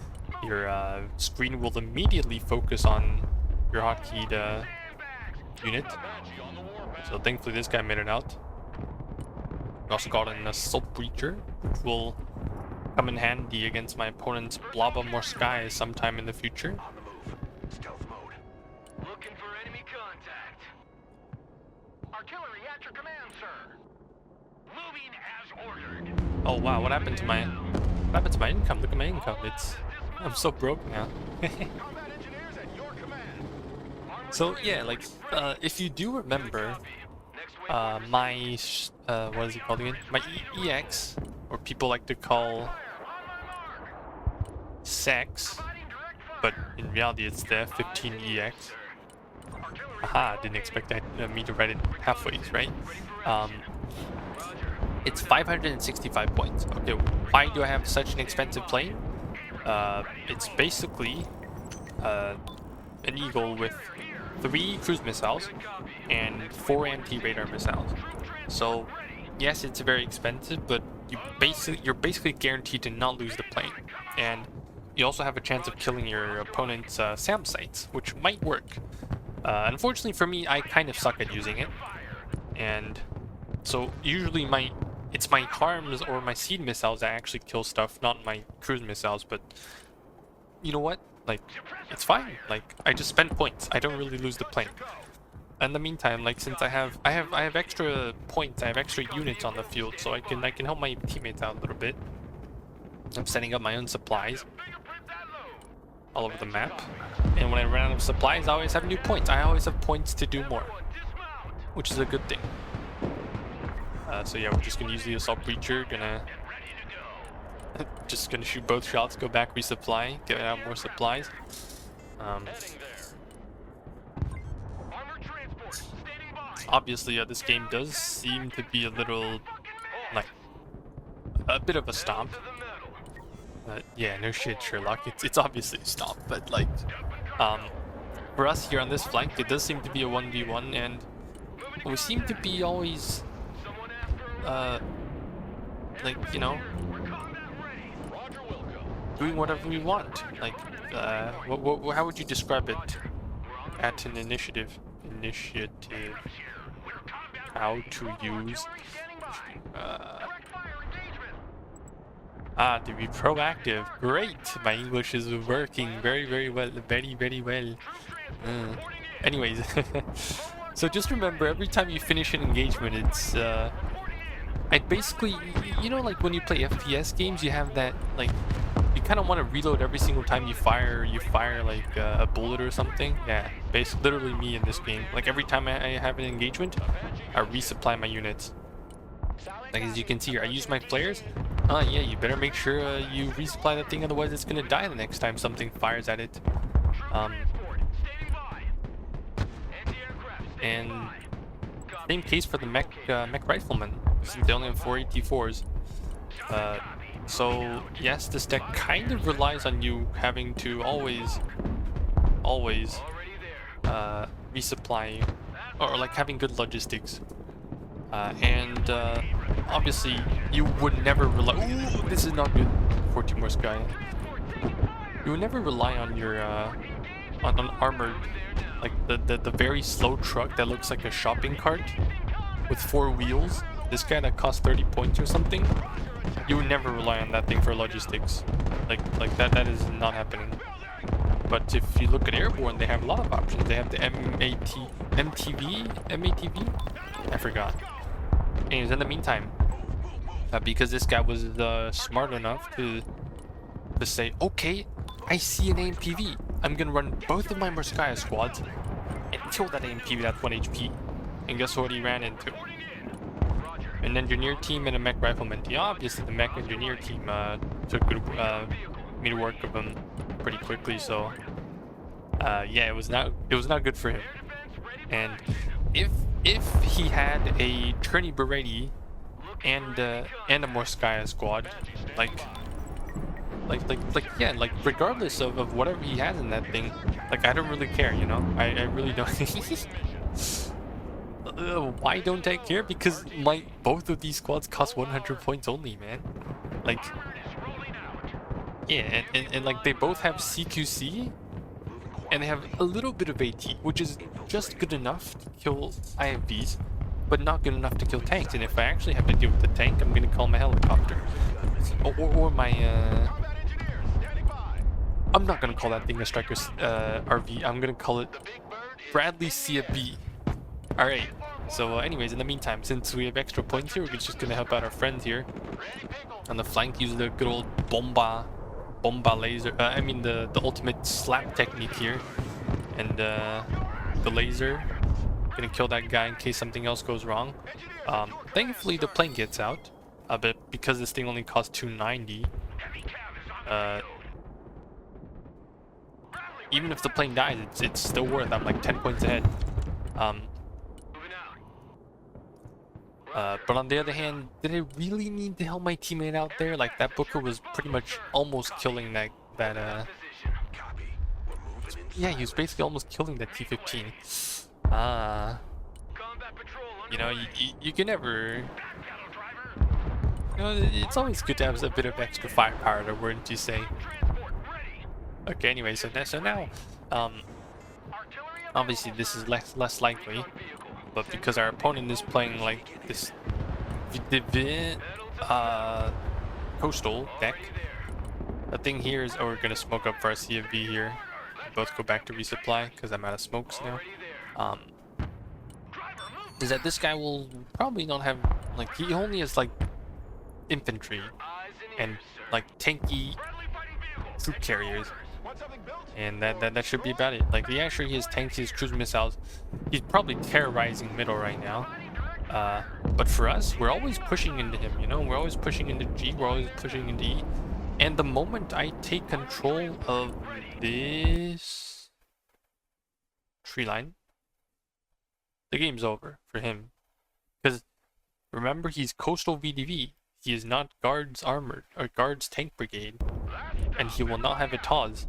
Your screen will immediately focus on your hotkeyed unit. So thankfully this guy made it out. We also got an assault breacher, which will come in handy against my opponent's Blaba Morskaya sometime in the future. Stealth mode. Looking for enemy contact. Artillery at your command, sir. Moving as ordered. Oh wow, what happened to my income? Look at my income. I'm so broke now. So yeah, like, if you do remember, my what is it called again? My EX, or people like to call sex, but in reality it's the F-15EX. Aha, didn't expect that, me to write it halfway, right? It's 565 points. Okay, why do I have such an expensive plane? It's basically an Eagle with 3 cruise missiles and 4 anti-radar missiles. So yes, it's very expensive, but you're basically guaranteed to not lose the plane, and you also have a chance of killing your opponent's SAM sites, which might work. Unfortunately for me, I kind of suck at using it, and so usually it's my HARMs or my seed missiles that actually kill stuff, not my cruise missiles. But you know what? Like, it's fine. Like, I just spend points. I don't really lose the plane. In the meantime, like, since I have extra points, I have extra units on the field, so I can help my teammates out a little bit. I'm setting up my own supplies all over the map, and when I run out of supplies, I always have new points. I always have points to do more, which is a good thing. So yeah, we're just gonna use the assault breacher. Just gonna shoot both shots, go back, resupply, get out more supplies. Obviously, this game does seem to be a little, like, a bit of a stomp. Yeah, no shit, Sherlock. It's obviously a stomp, but like, for us here on this flank, it does seem to be a 1v1, and we seem to be always, like, you know, doing whatever we want. Like, how would you describe it at an initiative? How to use to be proactive. Great, my English is working very well, very well. Anyways, so just remember, every time you finish an engagement, it's I basically, you know, like when you play FPS games, you have that, like, you kind of want to reload every single time you fire like a bullet or something. Yeah, basically, literally me in this game. Like, every time I have an engagement, I resupply my units. Like, as you can see here, I use my flares. Yeah, you better make sure you resupply that thing, otherwise it's gonna die the next time something fires at it. And same case for the mech rifleman, since they only have 4 AT4s. So yes, this deck kind of relies on you having to always resupply, or like having good logistics. And obviously you would never rely. Ooh, this is not good for Timor Sky. You would never rely on your on armored, like the very slow truck that looks like a shopping cart with 4 wheels. This guy that costs 30 points or something. You would never rely on that thing for logistics. Like that is not happening. But if you look at Airborne, they have a lot of options. They have the MATV? I forgot. Anyways, in the meantime, because this guy was smart enough to say, okay, I see an AMPV. I'm gonna run both of my Morskaya squads and kill that AMPV that's 1 HP. And guess what he ran into? An engineer team and a mech rifleman team. Obviously, the mech engineer team took me to work with him pretty quickly. So, yeah, it was not good for him. And if he had a Trini Bereti and a Morskaya squad, yeah, like regardless of whatever he has in that thing, like I don't really care, you know. I really don't. Why don't I care? Because both of these squads cost 100 points only, man. Like, yeah, and like they both have CQC, and they have a little bit of AT, which is just good enough to kill IMVs, but not good enough to kill tanks. And if I actually have to deal with the tank, I'm gonna call my helicopter, or my I'm not gonna call that thing a striker RV. I'm gonna call it Bradley CFB. All right. So anyways, in the meantime, since we have extra points here, we're just gonna help out our friends here on the flank. Use the good old bomba laser. I mean the ultimate slap technique here, and the laser. Gonna kill that guy in case something else goes wrong. Thankfully the plane gets out, but because this thing only costs 290, even if the plane dies, it's still worth. I'm like 10 points ahead. But on the other hand, did I really need to help my teammate out there? Like that Booker was pretty much almost killing that yeah, he was basically almost killing that T-15. You know, you can never, you know, it's always good to have a bit of extra firepower, wouldn't you say? Okay, anyway, so now, obviously this is less likely. But because our opponent is playing like this coastal deck, the thing here is, oh, we're gonna smoke up for our CFV here. Both go back to resupply because I'm out of smokes now. Is that this guy will probably not have, like, he only has like infantry and like tanky troop carriers. And that should be about it. Like, yeah, sure, he has tanks, he has cruise missiles. He's probably terrorizing middle right now. But for us, we're always pushing into him, you know? We're always pushing into G, we're always pushing into E. And the moment I take control of this tree line, the game's over for him. Because, remember, he's Coastal VDV. He is not Guards Armored, or Guards Tank Brigade. And he will not have a TOS.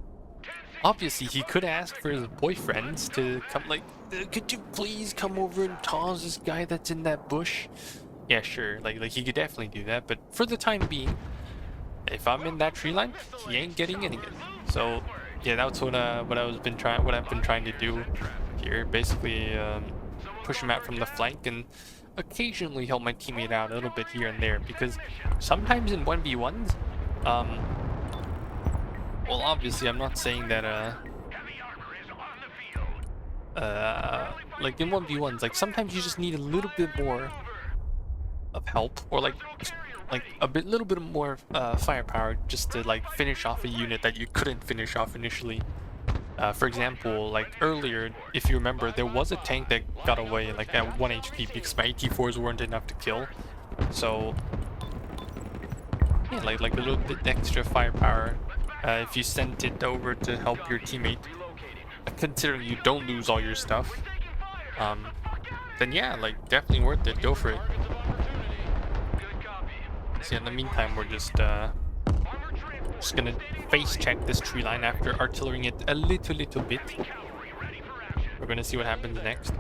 Obviously, he could ask for his boyfriends to come, like, could you please come over and toss this guy that's in that bush? Yeah, sure, like he could definitely do that, but for the time being, if I'm in that tree line, he ain't getting any good. So, yeah, that's what I've been trying to do here. Basically, push him out from the flank and occasionally help my teammate out a little bit here and there, because sometimes in 1v1s, well, obviously, I'm not saying that, like in 1v1s, like sometimes you just need a little bit more of help, or like little bit more firepower just to like finish off a unit that you couldn't finish off initially. For example, like earlier, if you remember, there was a tank that got away like at 1 HP because my AT4s weren't enough to kill. So yeah, like a little bit extra firepower if you sent it over to help your teammate. Considering you don't lose all your stuff, then yeah, like definitely worth it. Go for it. So in the meantime, we're just gonna face check this tree line after artillerying it a little bit. We're gonna see what happens next,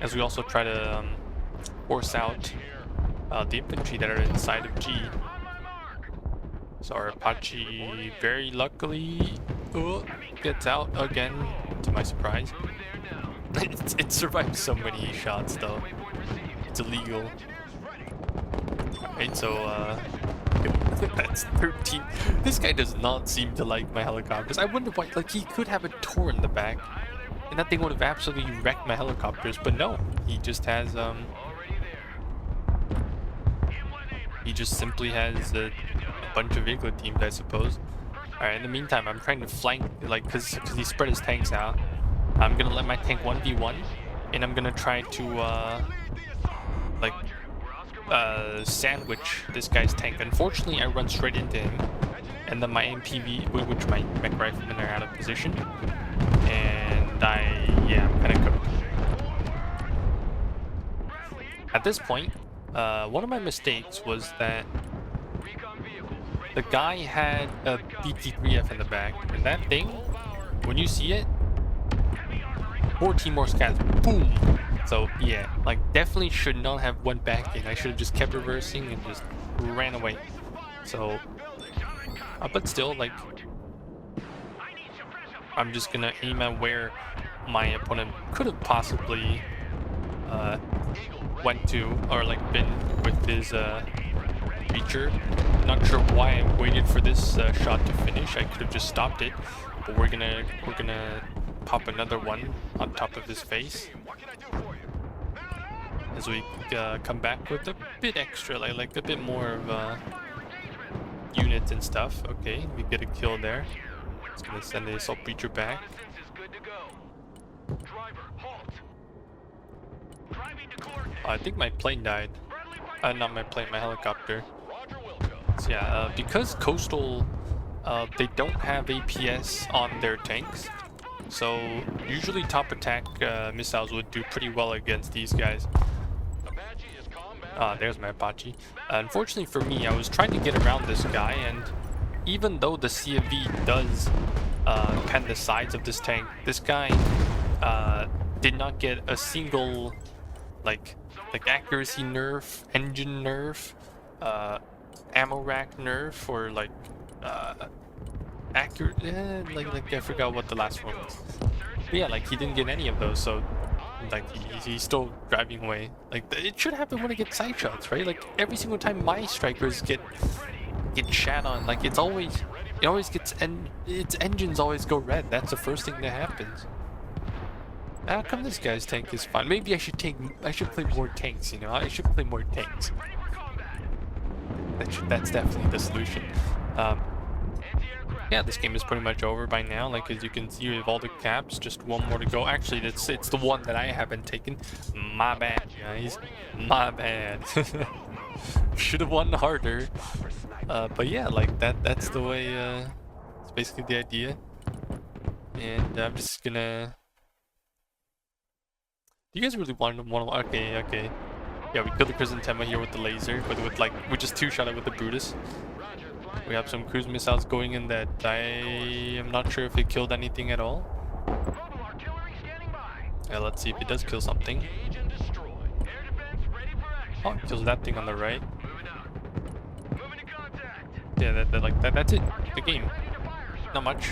as we also try to force out the infantry that are inside of G. So our Apache very luckily gets out again, to my surprise. It survived so many shots though. It's illegal. Right, so that's 13. This guy does not seem to like my helicopters. I wonder why. Like, he could have a Tor in the back, and that thing would have absolutely wrecked my helicopters. But no, he just has he just simply has a bunch of Igla teams, I suppose. Alright, in the meantime, I'm trying to flank, like, because he spread his tanks out. I'm gonna let my tank 1v1, and I'm gonna try to sandwich this guy's tank. Unfortunately, I run straight into him, and then my MPV, which my mech riflemen are out of position, and I'm kind of cooked. At this point, one of my mistakes was that the guy had a BT-3F in the back, and that thing, when you see it, 14 more scats, boom! So yeah, like definitely should not have went back in. I should have just kept reversing and just ran away. So, but still, like, I'm just gonna aim at where my opponent could have possibly went to, or like been with his feature. Not sure why I waited for this shot to finish. I could have just stopped it, but we're gonna pop another one on top of his face as we come back with a bit extra, like a bit more of units and stuff. Okay, we get a kill there. It's gonna send the assault breacher back. I think my plane died. Not my plane, my helicopter. So yeah, because Coastal, they don't have APS on their tanks, so usually top attack missiles would do pretty well against these guys. There's my Apache. Unfortunately for me, I was trying to get around this guy, and even though the CFV does pen the sides of this tank, this guy did not get a single like accuracy nerf, engine nerf, ammo rack nerf, or like accurate like I forgot what the last one was. But yeah, like he didn't get any of those, so like he's still driving away. Like it should happen when I get side shots, right? Like every single time my strikers get shat on, like it always gets, and its engines always go red. That's the first thing that happens. How come this guy's tank is fine? Maybe I should play more tanks, you know? I should play more tanks. That's definitely the solution. Yeah, this game is pretty much over by now. Like, as you can see, we have all the caps, just one more to go. Actually, it's the one that I haven't taken. My bad, guys. My bad. Should have won harder. But yeah, like that's the way, it's basically the idea. And I'm just gonna... Do you guys really want to... Okay. Yeah, we killed the Chrysanthemum here with the laser, but we just two-shot it with the Brutus. We have some cruise missiles going in that I am not sure if it killed anything at all. Yeah, let's see if it does kill something. Oh, it kills that thing on the right. Yeah, that's it. The game. Not much,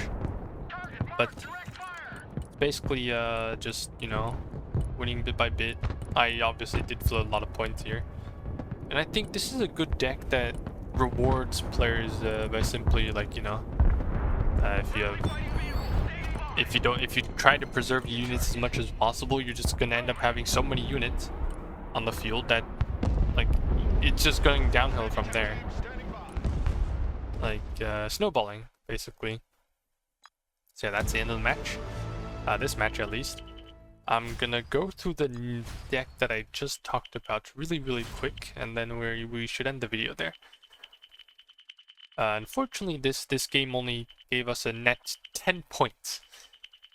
but it's basically just, you know, winning bit by bit. I obviously did float a lot of points here, and I think this is a good deck that rewards players by simply, like, you know, if you try to preserve your units as much as possible, you're just gonna end up having so many units on the field that, like, it's just going downhill from there, like snowballing basically. So yeah, that's the end of the match, this match at least. I'm gonna go through the deck that I just talked about really quick, and then we should end the video there. Unfortunately, this game only gave us a net 10 points.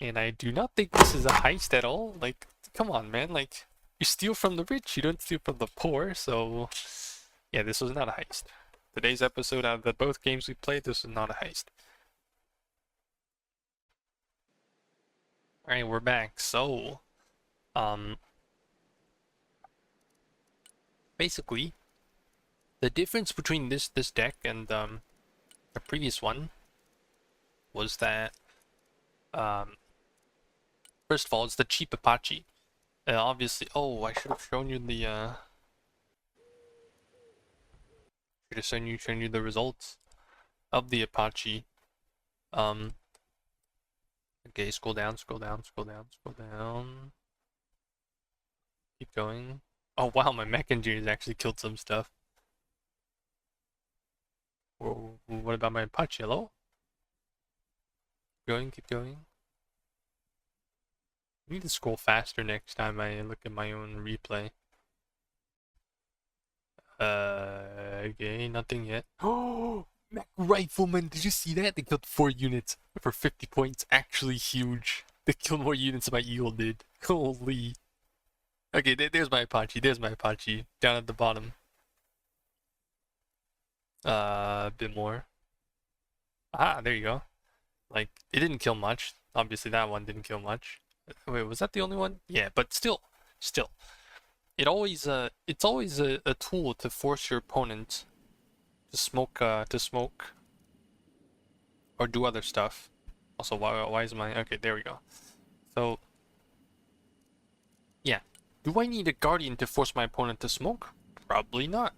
And I do not think this is a heist at all. Like, come on, man. Like, you steal from the rich, you don't steal from the poor. So, yeah, this was not a heist. Today's episode, out of the both games we played, this was not a heist. Alright, we're back. So, basically, the difference between this deck and the previous one was that first of all, it's the cheap Apache. Obviously, oh, I should have shown you the should have shown you the results of the Apache. Okay, scroll down. Keep going. Oh wow, my mech engineers actually killed some stuff. Whoa, what about my Apache? Hello? Keep going. I need to scroll faster next time I look at my own replay. Okay, nothing yet. Oh, Mech Rifleman, did you see that? They killed 4 units for 50 points. Actually huge. They killed more units than my Eagle did. Holy. Okay, there's my Apache. Down at the bottom. A bit more. Ah, there you go. Like, it didn't kill much. Obviously, that one didn't kill much. Wait, was that the only one? Yeah, but still. It's always a tool to force your opponent to smoke or do other stuff. Also, why is my... Okay, there we go. So, yeah. Do I need a Guardian to force my opponent to smoke? Probably not.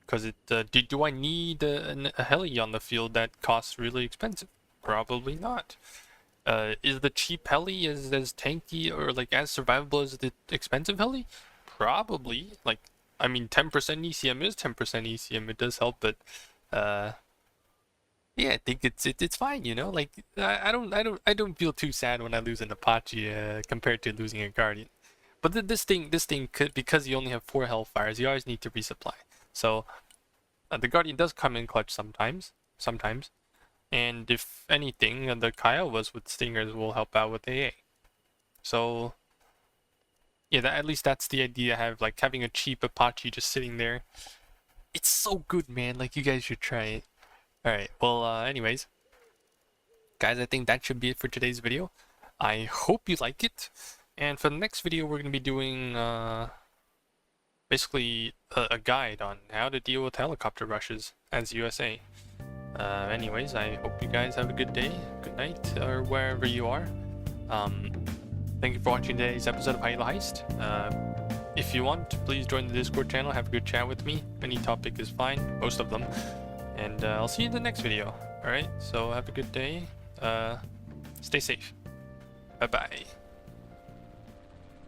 Because do I need a heli on the field that costs really expensive? Probably not. Is the cheap heli as tanky or like as survivable as the expensive heli? Probably. Like, I mean, 10% ECM is 10% ECM. It does help, but yeah, I think it's fine. You know, like I don't feel too sad when I lose an Apache compared to losing a Guardian. But this thing could, because you only have 4 Hellfires, you always need to resupply. So the Guardian does come in clutch sometimes. And if anything, the Kiowas with Stingers will help out with AA. So, yeah, at least that's the idea I have, like having a cheap Apache just sitting there. It's so good, man. Like, you guys should try it. Alright, well, anyways. Guys, I think that should be it for today's video. I hope you like it. And for the next video, we're going to be doing, basically a guide on how to deal with helicopter rushes as USA. Anyways, I hope you guys have a good day, good night, or wherever you are. Thank you for watching today's episode of High Elo Heist. If you want, please join the Discord channel, have a good chat with me. Any topic is fine, most of them. And I'll see you in the next video. Alright, so have a good day. Stay safe. Bye-bye.